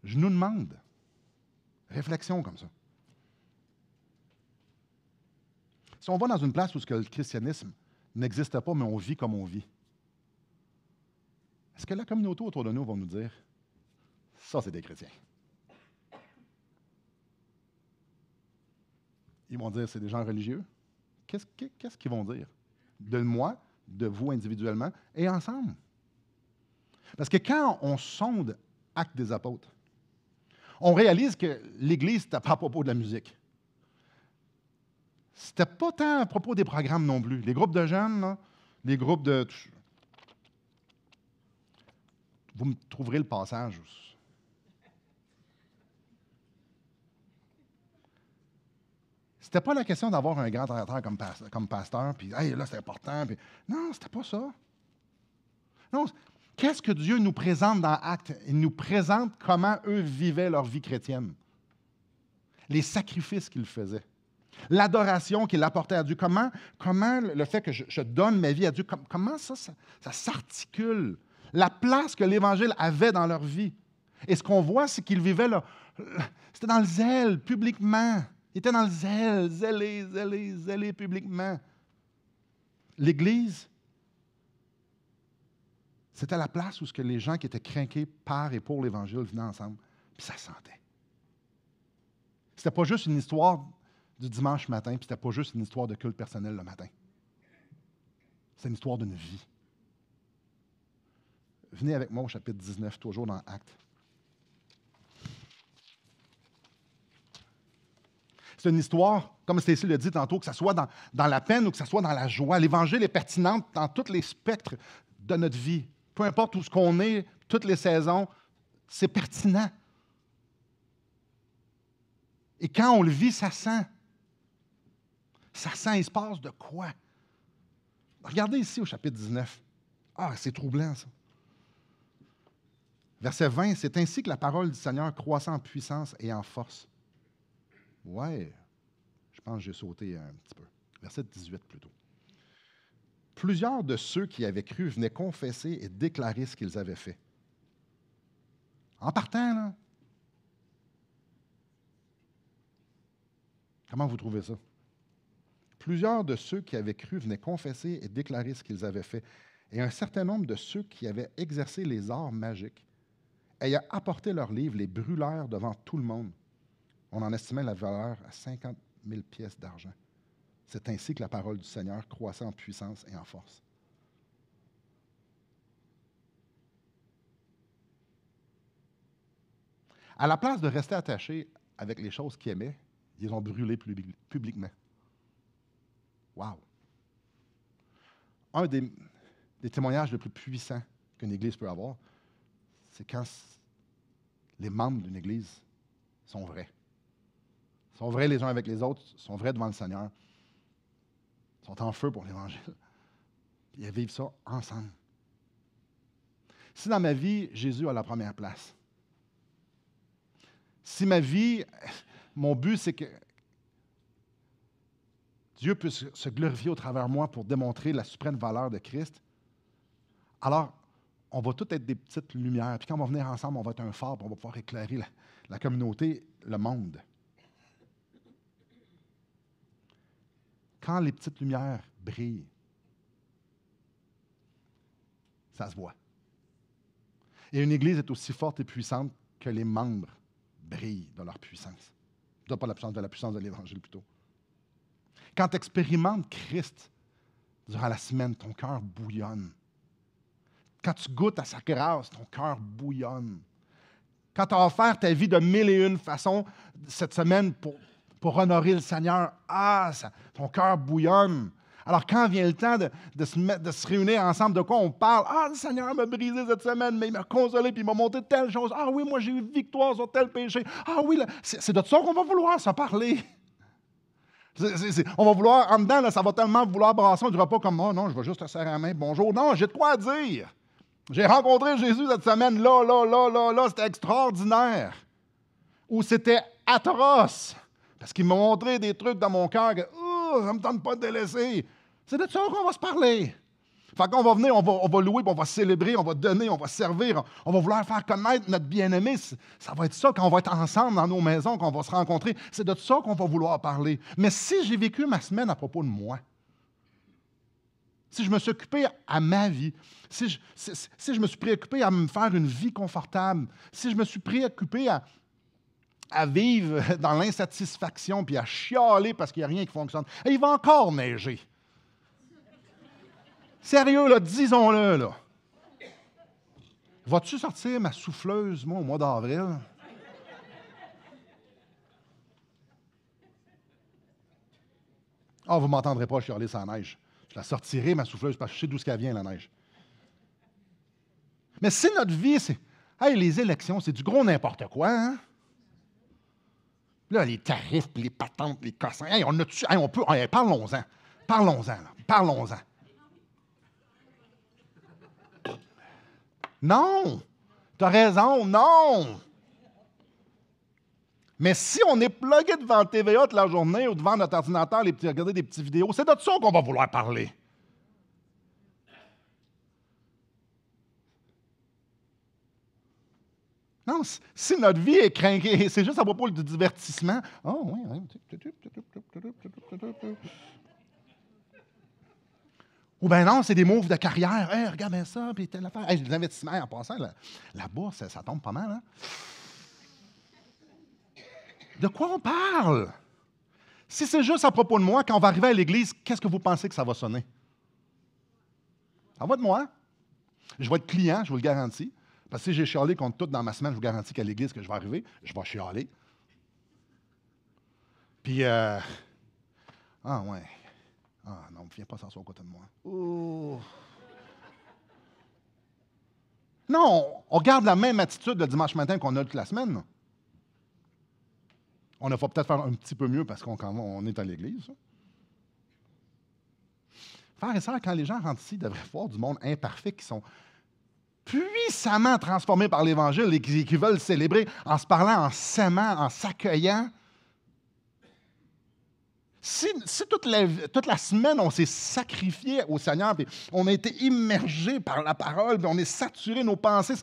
Je nous demande, réflexion comme ça. Si on va dans une place où le christianisme n'existe pas, mais on vit comme on vit, est-ce que la communauté autour de nous va nous dire, ça, c'est des chrétiens? Ils vont dire, c'est des gens religieux. Qu'est-ce qu'ils vont dire? De moi, de vous individuellement et ensemble. Parce que quand on sonde Actes des apôtres, on réalise que l'Église, c'était pas à propos de la musique. C'était pas tant à propos des programmes non plus. Les groupes de jeunes, là, les groupes de... Vous me trouverez le passage. C'était pas la question d'avoir un grand orateur comme pasteur, puis hey, là, c'est important. Puis... Non, c'était pas ça. Non, qu'est-ce que Dieu nous présente dans Actes? Il nous présente comment eux vivaient leur vie chrétienne. Les sacrifices qu'ils faisaient. L'adoration qu'ils apportaient à Dieu. Comment le fait que je donne ma vie à Dieu, comment ça s'articule. La place que l'Évangile avait dans leur vie. Et ce qu'on voit, c'est qu'ils vivaient là. C'était dans le zèle, publiquement. Ils étaient dans le zèle, zélés publiquement. L'Église, c'était la place où les gens qui étaient craqués par et pour l'Évangile venaient ensemble. Puis ça sentait. C'était pas juste une histoire du dimanche matin, puis c'était pas juste une histoire de culte personnel le matin. C'est une histoire d'une vie. Venez avec moi au chapitre 19, toujours dans Actes. C'est une histoire, comme Stacy l'a dit tantôt, que ce soit dans la peine ou que ce soit dans la joie. L'Évangile est pertinent dans tous les spectres de notre vie. Peu importe où ce qu'on est, toutes les saisons, c'est pertinent. Et quand on le vit, ça sent. Ça sent, il se passe de quoi? Regardez ici au chapitre 19. Ah, c'est troublant, ça. Verset 20, c'est ainsi que la parole du Seigneur croissait en puissance et en force. Ouais, je pense que j'ai sauté un petit peu. Verset 18 plutôt. Plusieurs de ceux qui avaient cru venaient confesser et déclarer ce qu'ils avaient fait. En partant, là. Comment vous trouvez ça? Plusieurs de ceux qui avaient cru venaient confesser et déclarer ce qu'ils avaient fait. Et un certain nombre de ceux qui avaient exercé les arts magiques, ayant apporté leurs livres, les brûlèrent devant tout le monde. On en estimait la valeur à 50 000 pièces d'argent. C'est ainsi que la parole du Seigneur croissait en puissance et en force. À la place de rester attachés avec les choses qu'ils aimaient, ils les ont brûlées publiquement. Wow! Un des témoignages les plus puissants qu'une Église peut avoir, c'est quand les membres d'une Église sont vrais. Ils sont vrais les uns avec les autres, ils sont vrais devant le Seigneur. Ils sont en feu pour l'Évangile. Ils vivent ça ensemble. Si dans ma vie, Jésus a la première place, si ma vie, mon but, c'est que Dieu puisse se glorifier au travers de moi pour démontrer la suprême valeur de Christ, alors on va tous être des petites lumières. Puis quand on va venir ensemble, on va être un phare, puis on va pouvoir éclairer la communauté, le monde. Quand les petites lumières brillent, Ça se voit. Et une Église est aussi forte et puissante que les membres brillent de leur puissance. Pas de la puissance de l'Évangile, plutôt. Quand tu expérimentes Christ durant la semaine, ton cœur bouillonne. Quand tu goûtes à sa grâce, ton cœur bouillonne. Quand tu as offert ta vie de 1001 façons cette semaine pour honorer le Seigneur, ton cœur bouillonne. Alors, quand vient le temps de se réunir ensemble, de quoi on parle? Ah, le Seigneur m'a brisé cette semaine, mais il m'a consolé, puis il m'a montré telle chose. Ah oui, moi, j'ai eu victoire sur tel péché. Ah oui, c'est de ça qu'on va vouloir se parler. On va vouloir, en dedans, là, ça va tellement vouloir brasser. On ne dira pas comme, oh non, je vais juste te serrer la main, bonjour. Non, j'ai de quoi à dire. J'ai rencontré Jésus cette semaine, là, c'était extraordinaire. Ou c'était atroce, parce qu'il m'a montré des trucs dans mon cœur que, ça ne me tente pas de délaisser. C'est de ça qu'on va se parler. Fait qu'on va venir, on va louer, on va célébrer, on va donner, on va servir, on va vouloir faire connaître notre bien-aimé. Ça va être ça quand on va être ensemble dans nos maisons, quand on va se rencontrer. C'est de ça qu'on va vouloir parler. Mais si j'ai vécu ma semaine à propos de moi, si je me suis occupé à ma vie, si je me suis préoccupé à me faire une vie confortable, si je me suis préoccupé à vivre dans l'insatisfaction puis à chialer parce qu'il n'y a rien qui fonctionne, et il va encore neiger. Sérieux, là, disons-le, là. Vas-tu sortir ma souffleuse, moi, au mois d'avril? Ah, vous ne m'entendrez pas chialer sans neige. Je la sortirai, ma souffleuse, parce que je sais d'où qu'elle vient, la neige. Mais si notre vie, c'est... Hey, les élections, c'est du gros n'importe quoi, hein? Là, les tarifs, les patentes, les cossins. Hey, on peut... Hey, parlons-en. Parlons-en. Non! Tu as raison, non! Mais si on est plugué devant le TVA toute la journée ou devant notre ordinateur, regarder des petites vidéos, c'est de ça qu'on va vouloir parler. Non, si notre vie est crinquée, c'est juste à propos du divertissement. Oh, oui. Ou bien non, c'est des moves de carrière. Hey, regarde bien ça, puis telle affaire. Hey, les investissements, en passant, la bourse, ça tombe pas mal, hein? De quoi on parle? Si c'est juste à propos de moi, quand on va arriver à l'église, qu'est-ce que vous pensez que ça va sonner? Ça va de moi. Je vais être client, je vous le garantis. Parce que si j'ai chialé contre tout dans ma semaine, je vous garantis qu'à l'église que je vais arriver, je vais chialer. Puis, ah ouais. Ah non, viens pas s'asseoir à côté de moi. Oh. Non, on garde la même attitude le dimanche matin qu'on a toute la semaine. On va peut-être faire un petit peu mieux parce qu'on est à l'église. Frères et sœurs, quand les gens rentrent ici, ils devraient voir du monde imparfait qui sont puissamment transformés par l'Évangile et qui veulent célébrer en se parlant, en s'aimant, en s'accueillant. Si toute la semaine, on s'est sacrifié au Seigneur, puis on a été immergé par la parole, puis on est saturé, nos pensées.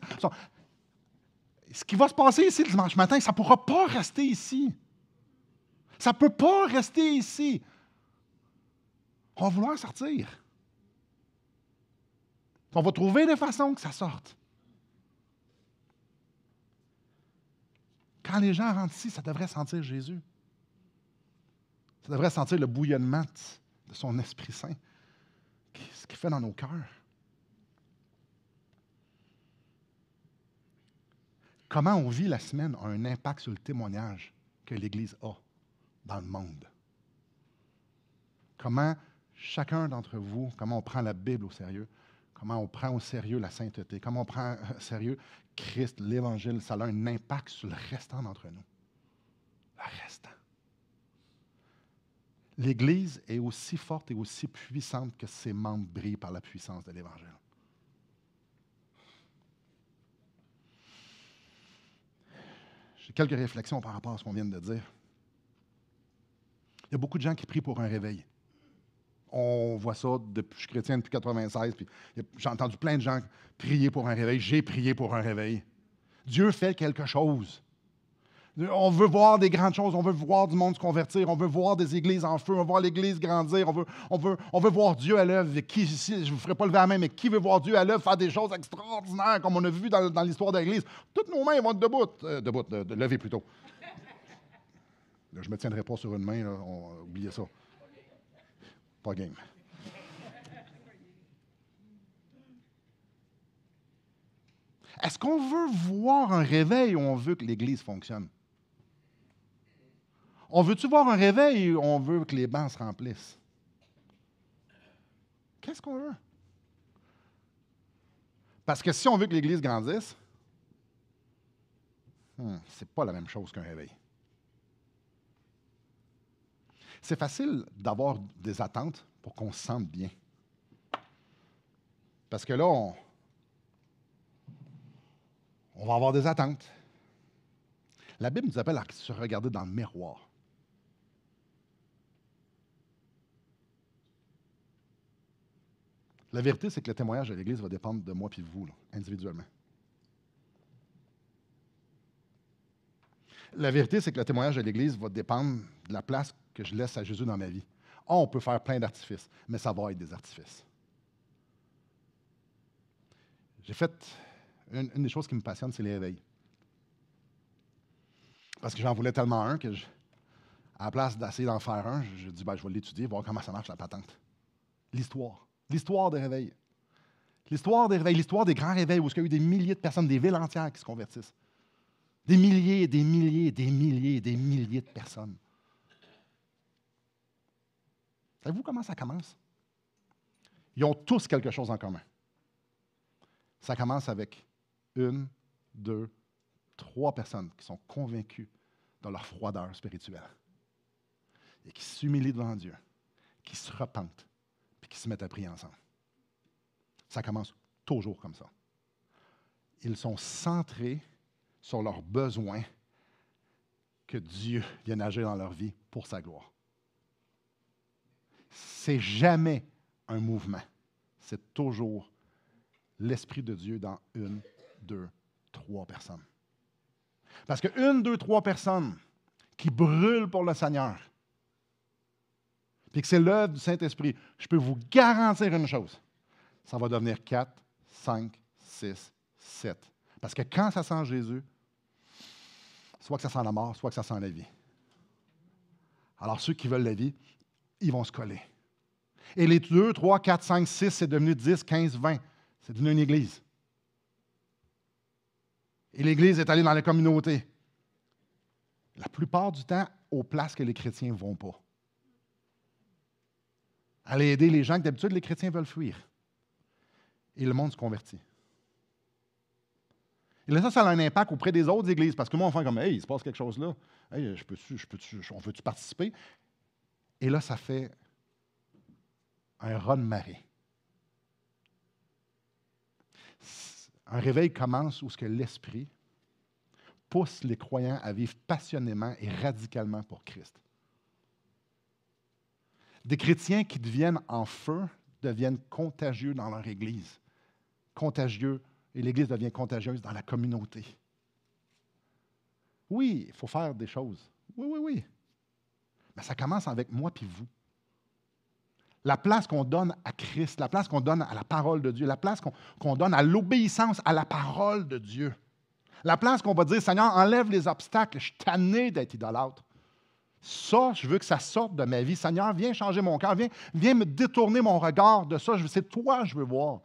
Ce qui va se passer ici le dimanche matin, ça ne pourra pas rester ici. Ça ne peut pas rester ici. On va vouloir sortir. On va trouver des façons que ça sorte. Quand les gens rentrent ici, ça devrait sentir Jésus. Ça devrait sentir le bouillonnement de son Esprit Saint, ce qu'il fait dans nos cœurs. Comment on vit la semaine a un impact sur le témoignage que l'Église a dans le monde. Comment chacun d'entre vous, comment on prend la Bible au sérieux, comment on prend au sérieux la sainteté, comment on prend au sérieux Christ, l'Évangile, ça a un impact sur le restant d'entre nous. Le restant. L'Église est aussi forte et aussi puissante que ses membres brillent par la puissance de l'Évangile. J'ai quelques réflexions par rapport à ce qu'on vient de dire. Il y a beaucoup de gens qui prient pour un réveil. On voit ça, je suis chrétien depuis 1996, puis j'ai entendu plein de gens prier pour un réveil. J'ai prié pour un réveil. Dieu fait quelque chose. On veut voir des grandes choses, on veut voir du monde se convertir, on veut voir des églises en feu, on veut voir l'Église grandir, on veut voir Dieu à l'œuvre. Qui ici, je ne vous ferai pas lever la main, mais qui veut voir Dieu à l'œuvre faire des choses extraordinaires comme on a vu dans l'histoire de l'Église? Toutes nos mains vont être debout, lever plutôt. Là, je ne me tiendrai pas sur une main, là, oubliez ça. Pas game. Est-ce qu'on veut voir un réveil ou on veut que l'Église fonctionne? On veut-tu voir un réveil ou on veut que les bancs se remplissent? Qu'est-ce qu'on veut? Parce que si on veut que l'Église grandisse, c'est pas la même chose qu'un réveil. C'est facile d'avoir des attentes pour qu'on se sente bien. Parce que là, on va avoir des attentes. La Bible nous appelle à se regarder dans le miroir. La vérité, c'est que le témoignage de l'Église va dépendre de moi et de vous, là, individuellement. La vérité, c'est que le témoignage de l'Église va dépendre de la place que je laisse à Jésus dans ma vie. On peut faire plein d'artifices, mais ça va être des artifices. J'ai fait une des choses qui me passionne, c'est les réveils. Parce que j'en voulais tellement un que, à la place d'essayer d'en faire un, je dis, je vais l'étudier, voir comment ça marche la patente. L'histoire. L'histoire des réveils. L'histoire des réveils, l'histoire des grands réveils où il y a eu des milliers de personnes, des villes entières qui se convertissent. Des milliers, des milliers, des milliers, des milliers de personnes. Savez-vous comment ça commence? Ils ont tous quelque chose en commun. Ça commence avec 1, 2, 3 personnes qui sont convaincues de leur froideur spirituelle et qui s'humilient devant Dieu, qui se repentent puis qui se mettent à prier ensemble. Ça commence toujours comme ça. Ils sont centrés sur leurs besoins que Dieu vienne agir dans leur vie pour sa gloire. C'est jamais un mouvement. C'est toujours l'Esprit de Dieu dans 1, 2, 3 personnes. Parce que 1, 2, 3 personnes qui brûlent pour le Seigneur, puis que c'est l'œuvre du Saint-Esprit, je peux vous garantir une chose, ça va devenir 4, 5, 6, 7. Parce que quand ça sent Jésus, soit que ça sent la mort, soit que ça sent la vie. Alors ceux qui veulent la vie, ils vont se coller. Et les 2, 3, 4, 5, 6, c'est devenu 10, 15, 20. C'est devenu une église. Et l'Église est allée dans les communautés. La plupart du temps, aux places que les chrétiens ne vont pas. Aller aider les gens que d'habitude les chrétiens veulent fuir. Et le monde se convertit. Et là, ça a un impact auprès des autres églises, parce que moi, on fait comme, hey, il se passe quelque chose là. Hey, on veut-tu participer? Et là, ça fait un raz de marée. Un réveil commence où ce que l'Esprit pousse les croyants à vivre passionnément et radicalement pour Christ. Des chrétiens qui deviennent en feu deviennent contagieux dans leur Église. Contagieux, et l'Église devient contagieuse dans la communauté. Oui, il faut faire des choses. Oui. Mais ça commence avec moi puis vous. La place qu'on donne à Christ, la place qu'on donne à la parole de Dieu, la place qu'on donne à l'obéissance à la parole de Dieu. La place qu'on va dire, Seigneur, enlève les obstacles, je suis tanné d'être idolâtre. Ça, je veux que ça sorte de ma vie. Seigneur, viens changer mon cœur, viens me détourner mon regard de ça. C'est toi que je veux voir.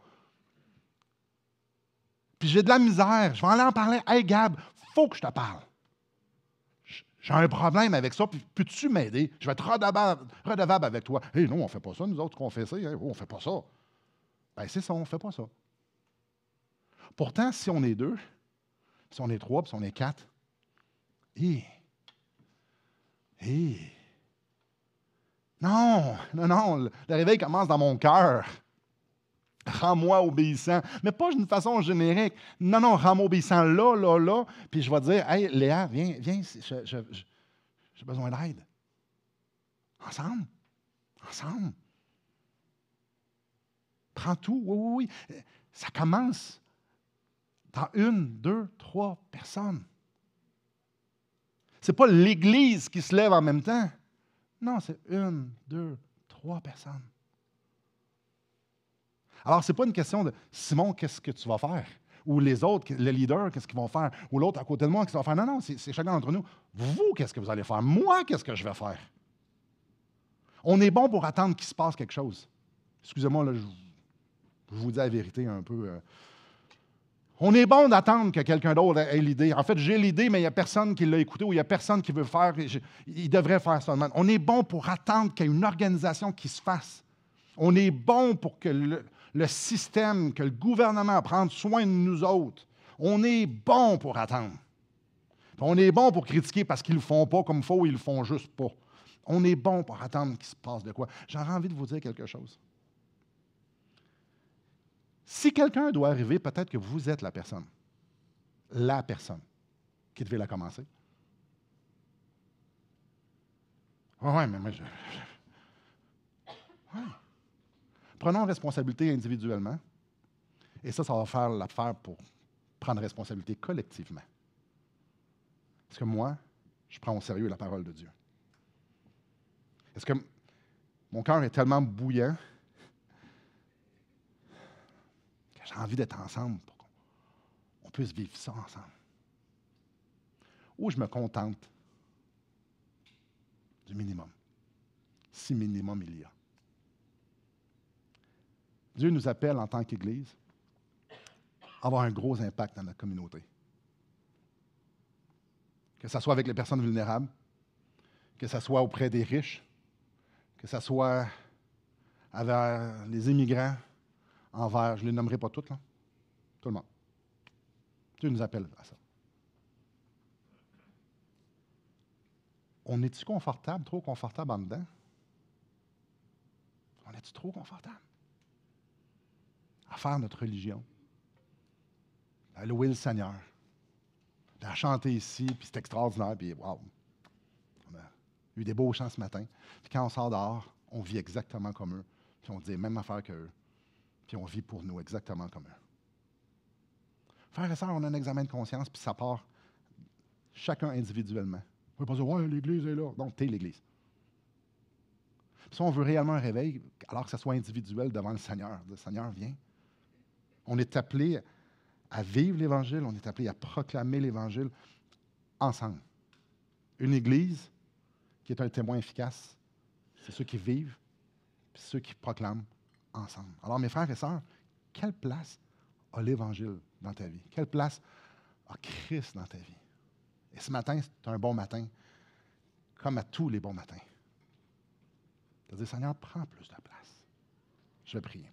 Puis j'ai de la misère, je vais aller en parler. Hey Gab, il faut que je te parle. J'ai un problème avec ça, puis peux-tu m'aider? Je vais être redevable avec toi. Hé, non, on ne fait pas ça, nous autres, confesser. Hein? On ne fait pas ça. Bien, c'est ça, on ne fait pas ça. Pourtant, si on est 2, si on est 3, puis si on est 4, non, le réveil commence dans mon cœur. Rends-moi obéissant. Mais pas d'une façon générique. Non, rends-moi obéissant là. Puis je vais dire, hey, Léa, viens, j'ai besoin d'aide. Ensemble. Prends tout. Oui. Ça commence dans 1, 2, 3 personnes. Ce n'est pas l'Église qui se lève en même temps. Non, c'est 1, 2, 3 personnes. Alors, ce n'est pas une question de « Simon, qu'est-ce que tu vas faire? » Ou les autres, le leader, qu'est-ce qu'ils vont faire? Ou l'autre à côté de moi, qu'est-ce qu'il va faire? Non, non, c'est chacun d'entre nous. Vous, qu'est-ce que vous allez faire? Moi, qu'est-ce que je vais faire? On est bon pour attendre qu'il se passe quelque chose. Excusez-moi, là, je vous dis la vérité un peu. On est bon d'attendre que quelqu'un d'autre ait l'idée. En fait, j'ai l'idée, mais il n'y a personne qui l'a écouté ou il n'y a personne qui veut faire. Il devrait faire ça. On est bon pour attendre qu'il y ait une organisation qui se fasse. On est bon pour que le système, que le gouvernement prenne soin de nous autres. On est bon pour attendre. On est bon pour critiquer parce qu'ils ne le font pas comme il faut ou ils ne le font juste pas. On est bon pour attendre qu'il se passe de quoi. J'aurais envie de vous dire quelque chose. Si quelqu'un doit arriver, peut-être que vous êtes la personne qui devait la commencer. Oui, mais moi, ouais. Prenons responsabilité individuellement, et ça va faire l'affaire pour prendre responsabilité collectivement. Parce que moi, je prends au sérieux la parole de Dieu. Est-ce que mon cœur est tellement bouillant que j'ai envie d'être ensemble pour qu'on puisse vivre ça ensemble? Ou je me contente du minimum, si minimum il y a. Dieu nous appelle en tant qu'Église à avoir un gros impact dans notre communauté. Que ce soit avec les personnes vulnérables, que ce soit auprès des riches, que ce soit envers les immigrants, envers, je ne les nommerai pas toutes, là, tout le monde. Dieu nous appelle à ça. On est-tu confortable, trop confortable en dedans? On est-tu trop confortable à faire notre religion, à louer le Seigneur, à chanter ici, puis c'est extraordinaire, puis wow! On a eu des beaux chants ce matin. Puis quand on sort dehors, on vit exactement comme eux, puis on dit la même affaire qu'eux, puis on vit pour nous exactement comme eux. Frères et sœurs, on a un examen de conscience, puis ça part chacun individuellement. On ne peut pas dire « Ouais, l'Église est là ». Non, t'es l'Église. Puis si on veut réellement un réveil, alors que ça soit individuel devant le Seigneur, le Seigneur vient. On est appelé à vivre l'Évangile, on est appelé à proclamer l'Évangile ensemble. Une Église qui est un témoin efficace, c'est ceux qui vivent, puis ceux qui proclament ensemble. Alors, mes frères et sœurs, quelle place a l'Évangile dans ta vie? Quelle place a Christ dans ta vie? Et ce matin, c'est un bon matin, comme à tous les bons matins. De dire, Seigneur, prends plus de place. Je vais prier.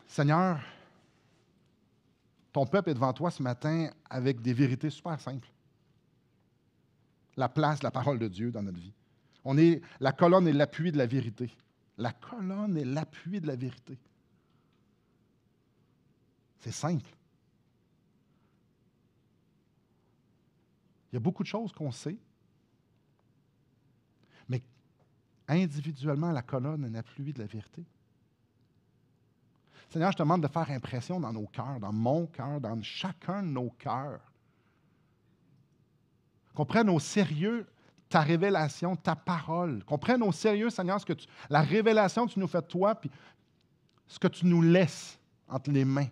Seigneur, ton peuple est devant toi ce matin avec des vérités super simples. La place de la parole de Dieu dans notre vie. On est la colonne et l'appui de la vérité. La colonne et l'appui de la vérité. C'est simple. Il y a beaucoup de choses qu'on sait, mais individuellement, la colonne et l'appui de la vérité. Seigneur, je te demande de faire impression dans nos cœurs, dans mon cœur, dans chacun de nos cœurs. Qu'on prenne au sérieux ta révélation, ta parole. Qu'on prenne au sérieux, Seigneur, la révélation que tu nous fais de toi, puis ce que tu nous laisses entre les mains,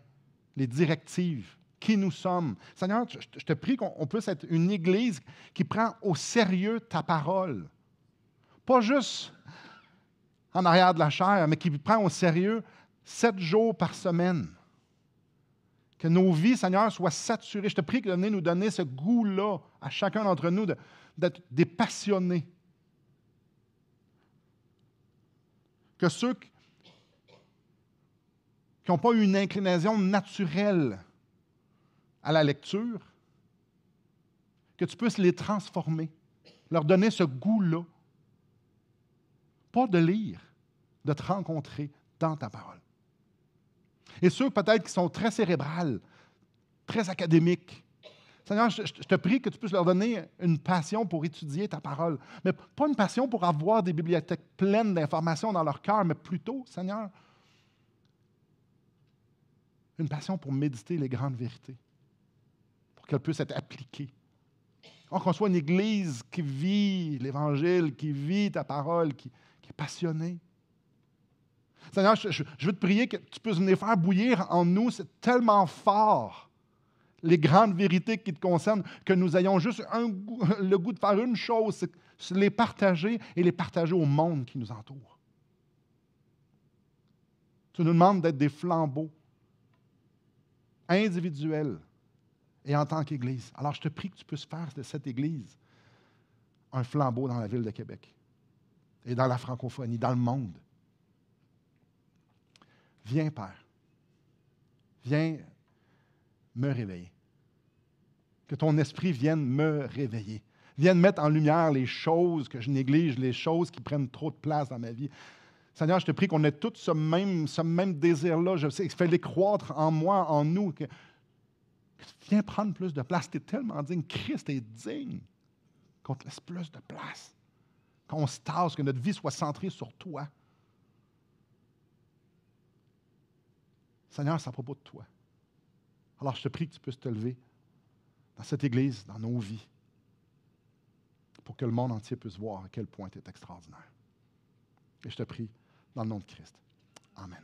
les directives, qui nous sommes. Seigneur, je te prie qu'on puisse être une Église qui prend au sérieux ta parole. Pas juste en arrière de la chair, mais qui prend au sérieux 7 jours par semaine. Que nos vies, Seigneur, soient saturées. Je te prie de venir nous donner ce goût-là à chacun d'entre nous d'être des passionnés. Que ceux qui n'ont pas eu une inclinaison naturelle à la lecture, que tu puisses les transformer, leur donner ce goût-là. Pas de lire, de te rencontrer dans ta parole. Et ceux peut-être qui sont très cérébrales, très académiques, Seigneur, je te prie que tu puisses leur donner une passion pour étudier ta parole, mais pas une passion pour avoir des bibliothèques pleines d'informations dans leur cœur, mais plutôt, Seigneur, une passion pour méditer les grandes vérités, pour qu'elles puissent être appliquées Qu'on soit une Église qui vit l'Évangile, qui vit ta parole, qui est passionnée. Seigneur, je veux te prier que tu puisses venir faire bouillir en nous, c'est tellement fort, les grandes vérités qui te concernent, que nous ayons juste le goût de faire une chose, c'est les partager et les partager au monde qui nous entoure. Tu nous demandes d'être des flambeaux individuels et en tant qu'Église. Alors, je te prie que tu puisses faire de cette Église un flambeau dans la ville de Québec et dans la francophonie, dans le monde. Viens, Père. Viens me réveiller. Que ton esprit vienne me réveiller. Vienne mettre en lumière les choses que je néglige, les choses qui prennent trop de place dans ma vie. Seigneur, je te prie qu'on ait tous ce même désir-là. Je sais, fais-les croître en moi, en nous. Que viens prendre plus de place. Tu es tellement digne. Christ est digne. Qu'on te laisse plus de place. Qu'on se tasse, que notre vie soit centrée sur toi. Seigneur, c'est à propos de toi. Alors, je te prie que tu puisses te lever dans cette Église, dans nos vies, pour que le monde entier puisse voir à quel point tu es extraordinaire. Et je te prie dans le nom de Christ. Amen.